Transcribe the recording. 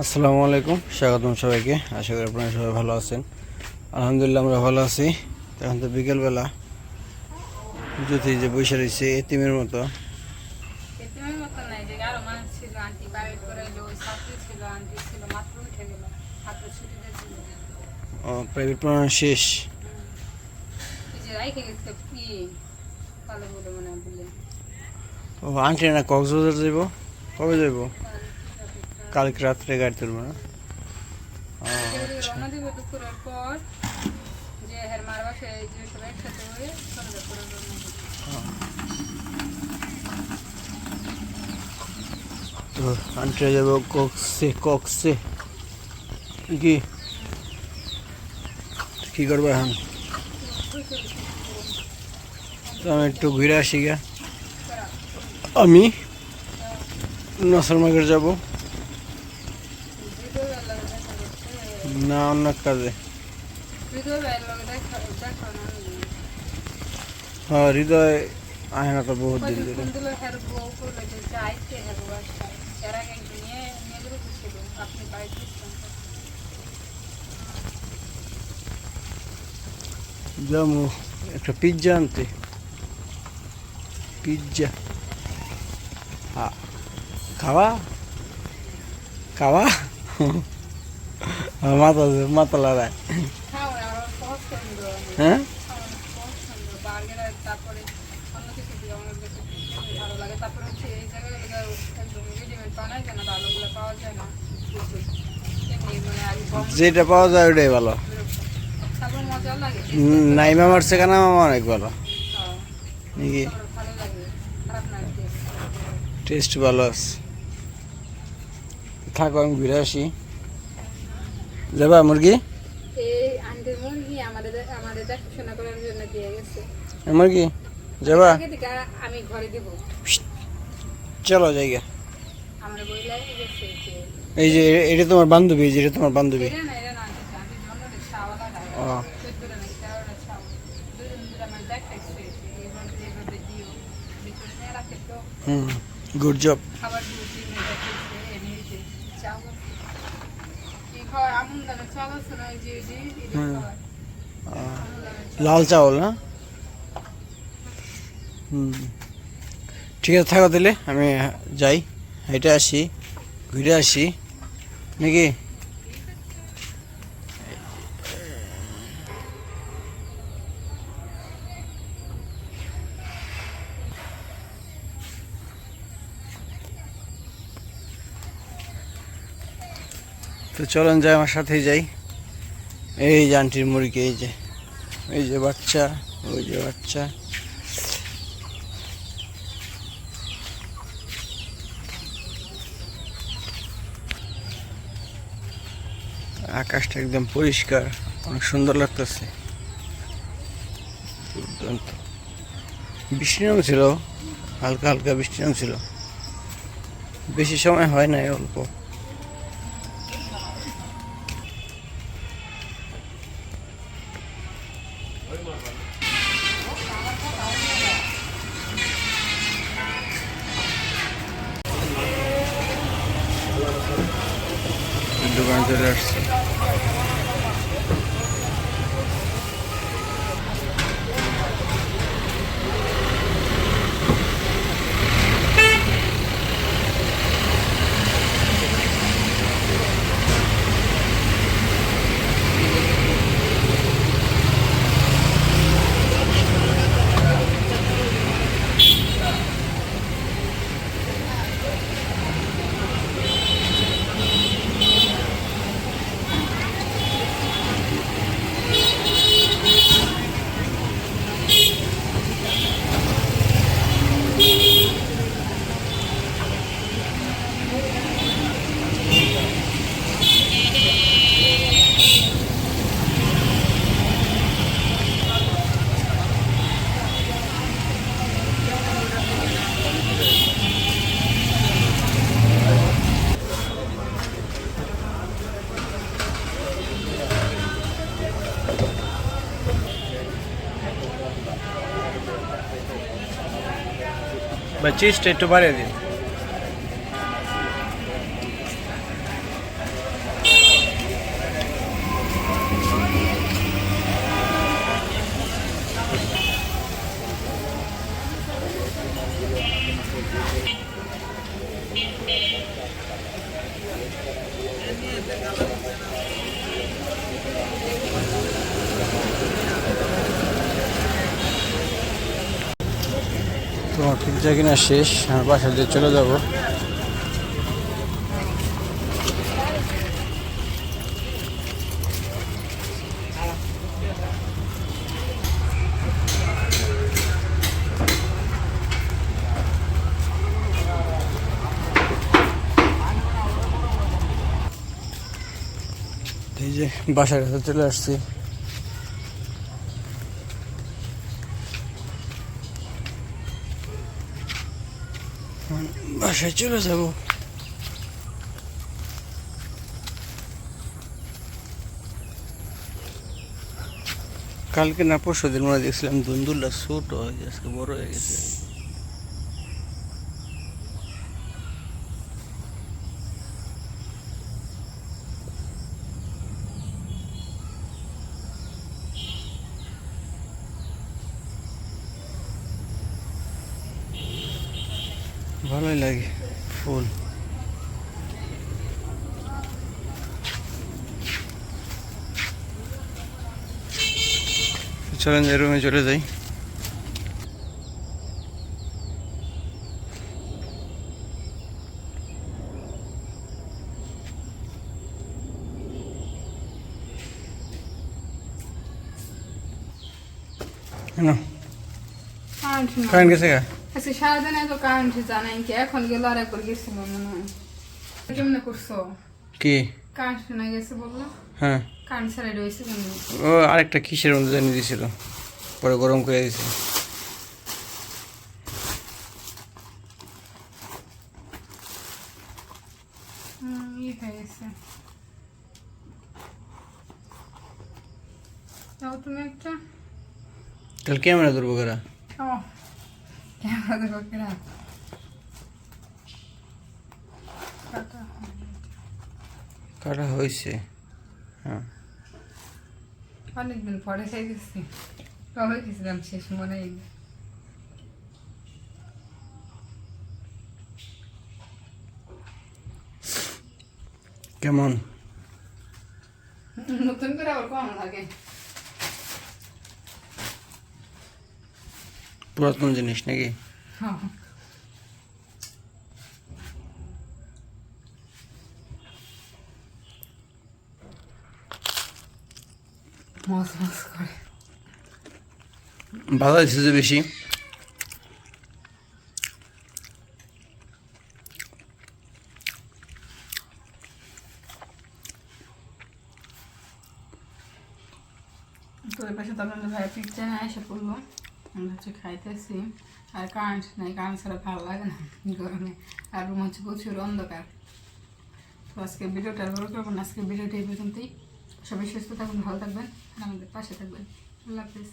আসসালামু আলাইকুম, স্বাগতম সবাইকে। আশা করি আপনারা সবাই ভালো আছেন। আলহামদুলিল্লাহ আমরা ভালো আছি। এখন তো বিকেলবেলা যদি যে বসে রয়েছে এতিমের মতো। প্রাইভেট পড়ানো শেষ। ও আন্টি না কক্সবাজার যাইব, কবে যাইব? কালকে রাত্রে গাড়ি তুলব না? তো আন্টি যাব কক্সে কি কি করবো এখন? তো আমি একটু ঘুরে আসি গা। আমি নসর মার্কেট যাব না অন্য কাজে। হ্যাঁ, হৃদয় আয় না তো বহুত দিন ধরে। যাবো একটা পিৎজা আনতে। পিৎজা খাওয়া খাওয়া মাথা লড়ায়। হ্যাঁ, যেটা পাওয়া যায় ওটাই ভালো। নাইমা মারছে কেন, আমার অনেক ভালো নাকি, টেস্ট ভালো আছে। থাকো আমি ঘুরে আসি। যাবা মুরগি? মুরগি যাবা? চলো জায়গা। এই যে এটা তোমার বান্ধবী, যেটা তোমার বান্ধবী। Good job. লাল চাউল না? ঠিক আছে, থাকো তাহলে আমি যাই, হেঁটে আসি, ঘুরে আসি নাকি। তো চলেন যাই, আমার সাথেই যাই। এই যে আন্টির মুরগি, এই যে বাচ্চা, ওই যে বাচ্চা। আকাশটা একদম পরিষ্কার, অনেক সুন্দর লাগতেছে। বৃষ্টি নামছিল, হালকা হালকা বৃষ্টি নামছিল, বেশি সময় হয় নাই, অল্প। দোকানে চলে আসছে। বা চিজটা একটু বাড়িয়ে দিন। তোমার পিৎজা কিনা শেষ, আমার বাসা দিয়ে চলে যাব। এই যে বাসার কাছে চলে আসছি। বাসায় চলে যাব। কালকে না পরশু দিন মনে দেখছিলাম দুন্দুলটা ছোট হয়ে গেছে, বড় হয়ে গেছে। ভালোই লাগে ফুল। চলেন যে রুমে চলে যাই। কারেন্ট গেছে গা? আচ্ছা সারাদিন এত কারেন্ট জানাই কি, এখন গেল আর একবার গেছিল মনে হয়। কেমনে করছো? কি কারেন্ট শোনা গেছে বললো? হ্যাঁ, কারেন্ট ছাড়াই রয়েছে কেন? ও আরেকটা কিসের মধ্যে জানিয়ে দিয়েছিল, পরে গরম করে দিয়েছে। হয়ে গেছে। তাও তুমি একটা তাহলে ক্যামেরা ধরবো কারা? ও ক্যামেরা দেখো কেনা কাটা হয়েছে। হ্যাঁ, অনেকদিন পরে খাই দিচ্ছি। কবে গেছিলাম শেষ মনে নেই। কেমন নতুন করে আবার কেমন লাগে? পুরাতন জিনিস নাকি? হ্যাঁ। মস মস করে ভালো হয়েছে যে বেশি। তোর পাশে তো আপনাদের ভাই পিকচার নিয়ে এসে পড়লো, আমরা হচ্ছে খাইতেছি। আর কারেন্ট নাই, কারেন্ট ছাড়া ভালো লাগে না গরমে। আর রুম হচ্ছে প্রচুর অন্ধকার। তো আজকে ভিডিওটা বড় করবো না, আজকে ভিডিওটা এই পর্যন্তই। সবাই সুস্থ থাকবেন, ভালো থাকবেন আর আমাদের পাশে থাকবেন। আল্লাহ হাফিজ।